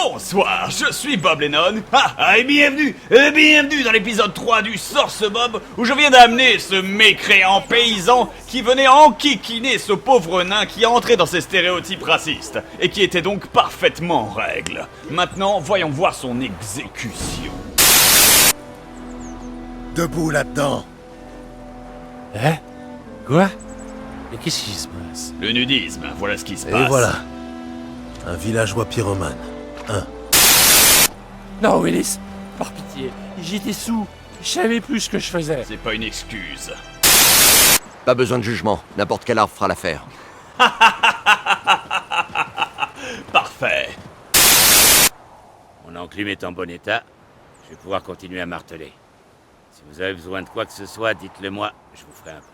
Bonsoir, je suis Bob Lennon, et bienvenue dans l'épisode 3 du Source Bob, où je viens d'amener ce mécréant paysan qui venait enquiquiner ce pauvre nain qui est entré dans ces stéréotypes racistes, et qui était donc parfaitement en règle. Maintenant, voyons voir son exécution. Debout là-dedans. Hein? Quoi? Mais qu'est-ce qui se passe? Le nudisme, voilà ce qui se Et passe. voilà. Un villageois pyromane. Non, Willis! Par pitié, j'étais sous. Je savais plus ce que je faisais. C'est pas une excuse. Pas besoin de jugement, n'importe quel arbre fera l'affaire. Parfait. Mon enclume est en bon état, je vais pouvoir continuer à marteler. Si vous avez besoin de quoi que ce soit, dites-le moi, je vous ferai un peu.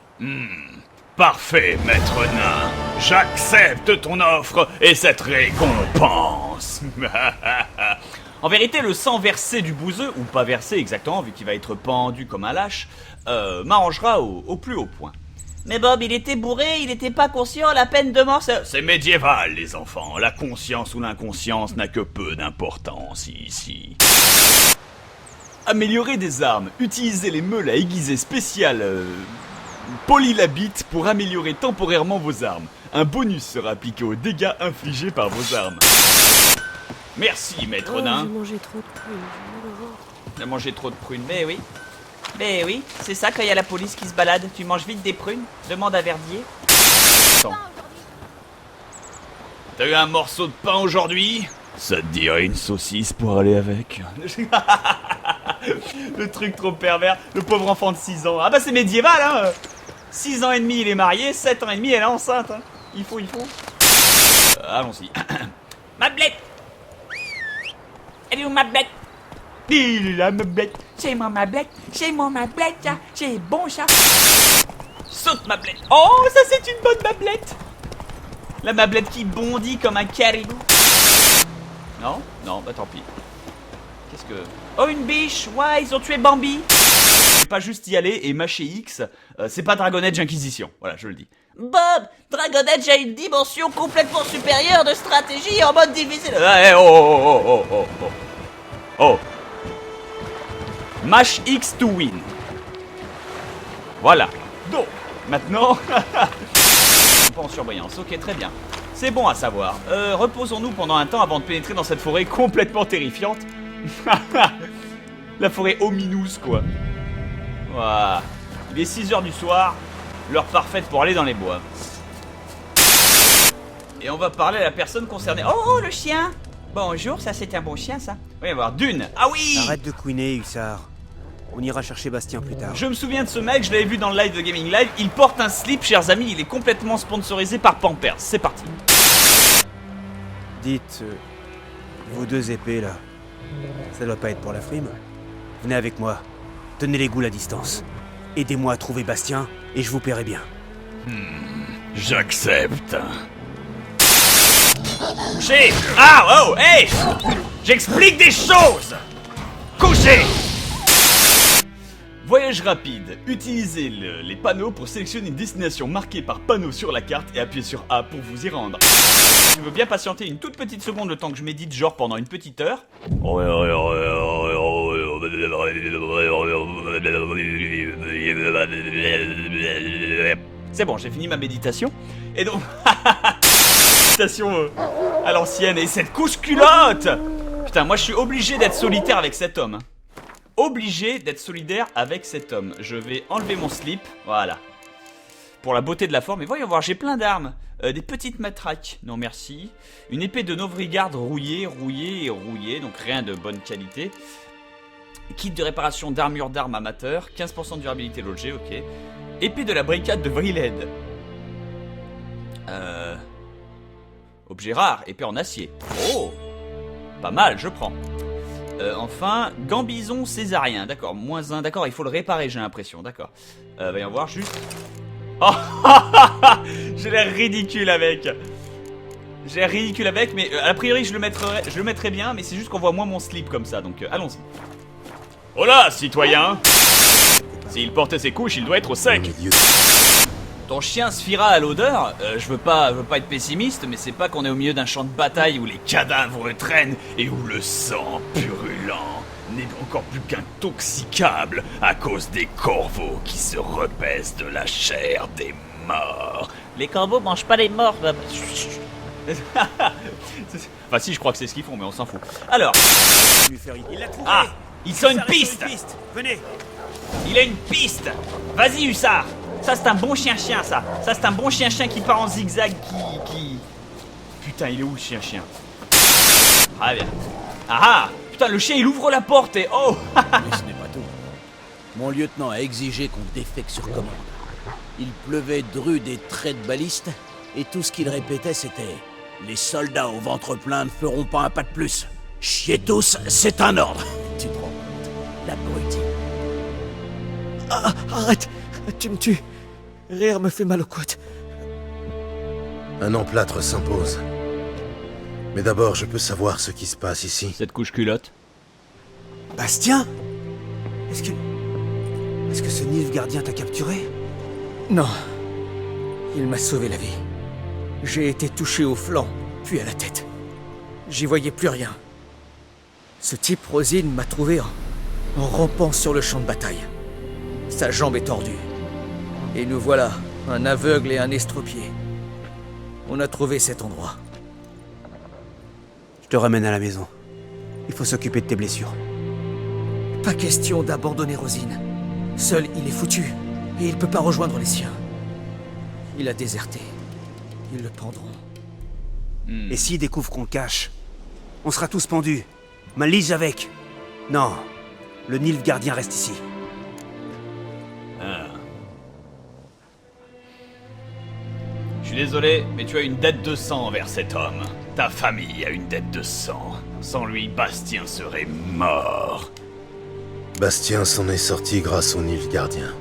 Parfait, maître nain. J'accepte ton offre et cette récompense. En vérité, le sang versé du bouseux, ou pas versé exactement, vu qu'il va être pendu comme un lâche, m'arrangera au plus haut point. Mais Bob, il était bourré, il était pas conscient, la peine de mort, C'est médiéval, les enfants. La conscience ou l'inconscience n'a que peu d'importance ici. Améliorer des armes. Utiliser les meules à aiguiser spéciales polylabite pour améliorer temporairement vos armes. Un bonus sera appliqué aux dégâts infligés par vos armes. Merci, maître nain. J'ai mangé trop de prunes, j'ai mal au ventre. J'ai mangé trop de prunes, mais oui. Mais oui, c'est ça quand il y a la police qui se balade. Tu manges vite des prunes, demande à Verdier. Attends. T'as eu un morceau de pain aujourd'hui? Ça te dirait une saucisse pour aller avec? Le truc trop pervers, le pauvre enfant de 6 ans. Ah bah c'est médiéval, hein. 6 ans et demi il est marié, 7 ans et demi elle est enceinte, hein. Il faut. Allons-y. Ma blette! Elle est où ma blette? Il est là, ma blette. C'est moi ma blette, ça. C'est bon ça. Saute, ma blette. Oh, ça c'est une bonne mablette. La mablette qui bondit comme un caribou. Non, bah tant pis. Qu'est-ce que... Oh une biche, ouais, ils ont tué Bambi. C'est pas juste y aller et mâcher X, c'est pas Dragon Age Inquisition, voilà, je le dis. Bob, Dragon Age a une dimension complètement supérieure de stratégie en mode difficile. Oh. Mash X to win. Voilà. Donc, maintenant... Pas en surbrillance, ok, très bien. C'est bon à savoir. Reposons-nous pendant un temps avant de pénétrer dans cette forêt complètement terrifiante. La forêt omineuse, quoi. Voilà. Il est 6h du soir, l'heure parfaite pour aller dans les bois. Et on va parler à la personne concernée. Oh, le chien. Bonjour, ça c'est un bon chien ça. On va voir. Dune. Ah oui. Arrête de couiner, Hussard. On ira chercher Bastien plus tard. Je me souviens de ce mec, je l'avais vu dans le live de Gaming Live. Il porte un slip, chers amis, il est complètement sponsorisé par Pampers. C'est parti. Dites, vous deux épées là, ça doit pas être pour la frime. Venez avec moi, tenez les goules à distance. Aidez-moi à trouver Bastien et je vous paierai bien. J'accepte. Couché. Ah, oh, hey. J'explique des choses. Couché. Voyage rapide. Utilisez les panneaux pour sélectionner une destination marquée par panneau sur la carte et appuyez sur A pour vous y rendre. Je veux bien patienter une toute petite seconde le temps que je médite, genre pendant une petite heure. C'est bon, j'ai fini ma méditation. Et donc... méditation à l'ancienne. Et cette couche culotte. Putain, moi je suis obligé d'être solitaire avec cet homme. Obligé d'être solidaire avec cet homme. Je vais enlever mon slip, voilà. Pour la beauté de la forme. Et voyons voir, j'ai plein d'armes. Des petites matraques, non merci. Une épée de Novrigarde rouillée, donc rien de bonne qualité. Kit de réparation d'armure d'armes amateur, 15% de durabilité logée, ok. Épée de la brigade de Vriled. Objet rare, épée en acier. Oh, pas mal, je prends. Enfin, gambison césarien, d'accord, -1, d'accord, il faut le réparer, j'ai l'impression, d'accord. Va y en voir juste. Oh, j'ai l'air ridicule avec. Mais a priori je le mettrai bien, mais c'est juste qu'on voit moins mon slip comme ça, donc allons-y. Oh là, citoyen. S'il portait ses couches, il doit être au sec. ton chien se fiera à l'odeur. Je veux pas être pessimiste, mais c'est pas qu'on est au milieu d'un champ de bataille où les cadavres traînent et où le sang purulent n'est encore plus qu'intoxicable à cause des corbeaux qui se repaissent de la chair des morts. Les corbeaux mangent pas les morts. Enfin si, je crois que c'est ce qu'ils font, mais on s'en fout. Alors, Il l'a trouvé. ah, il sent une Ça reste piste. Venez. Il a une piste. Vas-y, Hussard. Ça, c'est un bon chien-chien, ça. Ça, c'est un bon chien-chien qui part en zigzag, qui... Putain, il est où, le chien-chien? Ah, bien. Ah ah. Putain, le chien, il ouvre la porte et... Oh. Mais ce n'est pas tout. Mon lieutenant a exigé qu'on défecte sur commande. Il pleuvait dru des traits de baliste, et tout ce qu'il répétait, c'était « Les soldats au ventre plein ne feront pas un pas de plus. Chiez tous, c'est un ordre. » Tu te rends compte? L'abruti. Ah, arrête! Tu me tues. Rire me fait mal aux côtes. Un emplâtre s'impose. Mais d'abord, je peux savoir ce qui se passe ici. Cette couche culotte. Bastien? Est-ce que ce Nilfgaardien t'a capturé? Non. Il m'a sauvé la vie. J'ai été touché au flanc, puis à la tête. J'y voyais plus rien. Ce type, Rosine, m'a trouvé en rampant sur le champ de bataille. Sa jambe est tordue. Et nous voilà, un aveugle et un estropié. On a trouvé cet endroit. Je te ramène à la maison. Il faut s'occuper de tes blessures. Pas question d'abandonner Rosine. Seul, il est foutu. Et il peut pas rejoindre les siens. Il a déserté. Ils le prendront. Et s'ils découvrent qu'on le cache, on sera tous pendus. Malise avec. Non, le Nilfgaardien reste ici. Je suis désolé, mais tu as une dette de sang envers cet homme. Ta famille a une dette de sang. Sans lui, Bastien serait mort. Bastien s'en est sorti grâce au Nilfgaardien.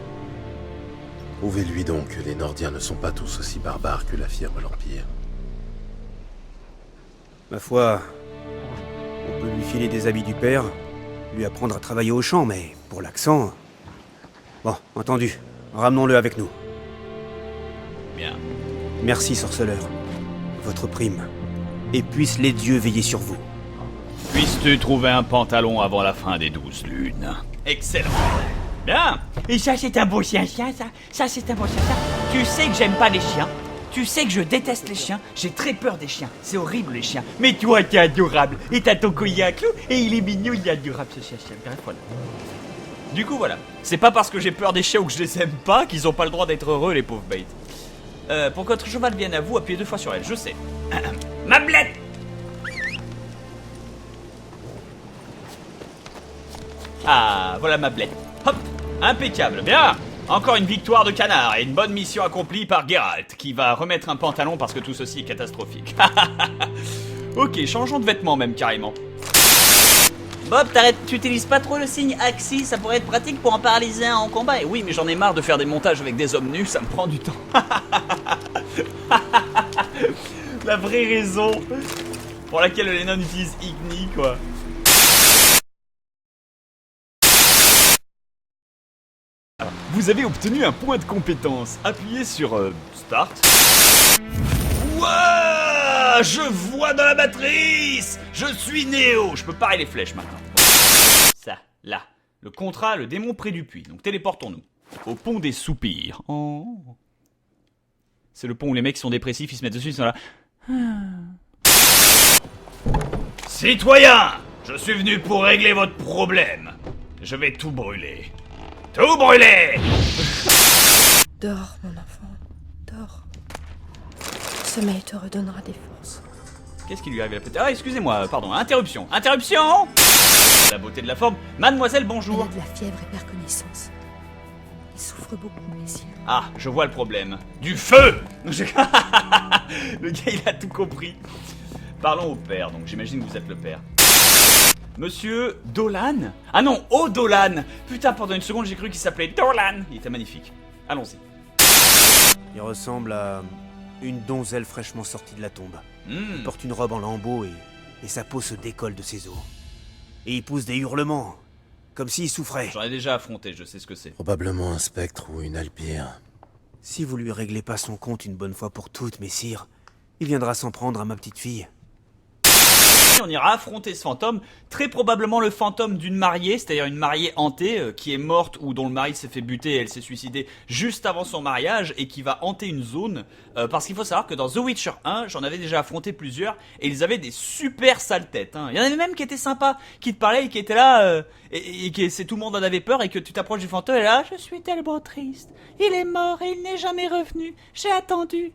Prouvez-lui donc que les Nordiens ne sont pas tous aussi barbares que l'affirme l'Empire. Ma foi, on peut lui filer des habits du père, lui apprendre à travailler au champ, mais pour l'accent... Bon, entendu. Ramenons-le avec nous. Bien. Merci, sorceleur. Votre prime. Et puissent les dieux veiller sur vous. Puisses-tu trouver un pantalon avant la fin des 12 lunes? Excellent. Bien. Et ça, c'est un beau chien-chien, ça. Ça, c'est un beau chien-chien. Tu sais que j'aime pas les chiens. Tu sais que je déteste les chiens. J'ai très peur des chiens. C'est horrible, les chiens. Mais toi, t'es adorable. Et t'as ton collier à clous. Et il est mignon, il est adorable, ce chien-chien. Bref, voilà. Du coup, voilà. C'est pas parce que j'ai peur des chiens ou que je les aime pas qu'ils ont pas le droit d'être heureux, les pauvres bêtes. Pour que votre cheval vienne à vous, appuyez 2 fois sur elle, je sais. Mablette! Ah, voilà Mablette. Hop, impeccable, bien. Encore une victoire de canard et une bonne mission accomplie par Geralt, qui va remettre un pantalon parce que tout ceci est catastrophique. Ok, changeons de vêtements même, carrément. Bob, tu utilises pas trop le signe Axi, ça pourrait être pratique pour en paralyser un en combat. Et oui, Oui, mais j'en ai marre de faire des montages avec des hommes nus, ça me prend du temps. La vraie raison pour laquelle Lennon utilise Igni, quoi. Alors, vous avez obtenu un point de compétence. Appuyez sur Start. Ouah, je vois dans la matrice. Je suis Néo. Je peux parer les flèches maintenant. Ça, là. Le contrat, le démon près du puits. Donc téléportons-nous. Au pont des soupirs. Oh. C'est le pont où les mecs sont dépressifs, ils se mettent dessus, ils sont là. Citoyens, je suis venu pour régler votre problème. Je vais tout brûler. Tout brûler! Dors, mon enfant, dors. Le sommeil te redonnera des forces. Qu'est-ce qui lui arrive à la petite... Ah, excusez-moi, pardon, interruption. Interruption! La beauté de la forme. Mademoiselle, Elle bonjour. a de la fièvre et perd connaissance. Il souffre beaucoup, les siens. Ah, je vois le problème. Du feu! Le gars, il a tout compris. Parlons au père, donc j'imagine que vous êtes le père. Monsieur Dolan? Ah non, Dolan! Putain, pendant une seconde, j'ai cru qu'il s'appelait Dolan. Il était magnifique. Allons-y. Il ressemble à une donzelle fraîchement sortie de la tombe. Hmm. Il porte une robe en lambeaux et sa peau se décolle de ses os. Et il pousse des hurlements, comme s'il souffrait. J'en ai déjà affronté, je sais ce que c'est. Probablement un spectre ou une alpire. Si vous lui réglez pas son compte une bonne fois pour toutes, messire, il viendra s'en prendre à ma petite fille. On ira affronter ce fantôme, très probablement le fantôme d'une mariée, c'est-à-dire une mariée hantée qui est morte ou dont le mari s'est fait buter et elle s'est suicidée juste avant son mariage et qui va hanter une zone. Parce qu'il faut savoir que dans The Witcher 1, j'en avais déjà affronté plusieurs et ils avaient des super sales têtes. Hein. Il y en avait même qui étaient sympas, qui te parlaient et qui étaient là et qui c'est tout le monde en avait peur et que tu t'approches du fantôme et là, je suis tellement triste. Il est mort et il n'est jamais revenu. J'ai attendu.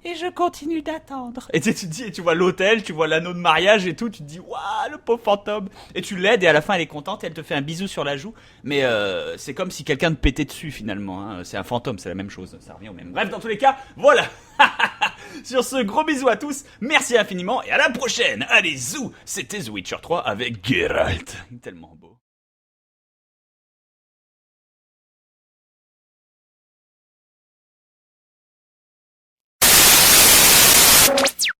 Et je continue d'attendre. Et tu te dis, et tu vois l'hôtel, tu vois l'anneau de mariage et tout, tu te dis, waouh, le pauvre fantôme. Et tu l'aides et à la fin elle est contente et elle te fait un bisou sur la joue. Mais c'est comme si quelqu'un te pétait dessus finalement. Hein. C'est un fantôme, c'est la même chose, ça revient au même. Bref, dans tous les cas, voilà. Sur ce, gros bisous à tous, merci infiniment et à la prochaine. Allez, zou, c'était The Witcher 3 avec Geralt. Tellement beau.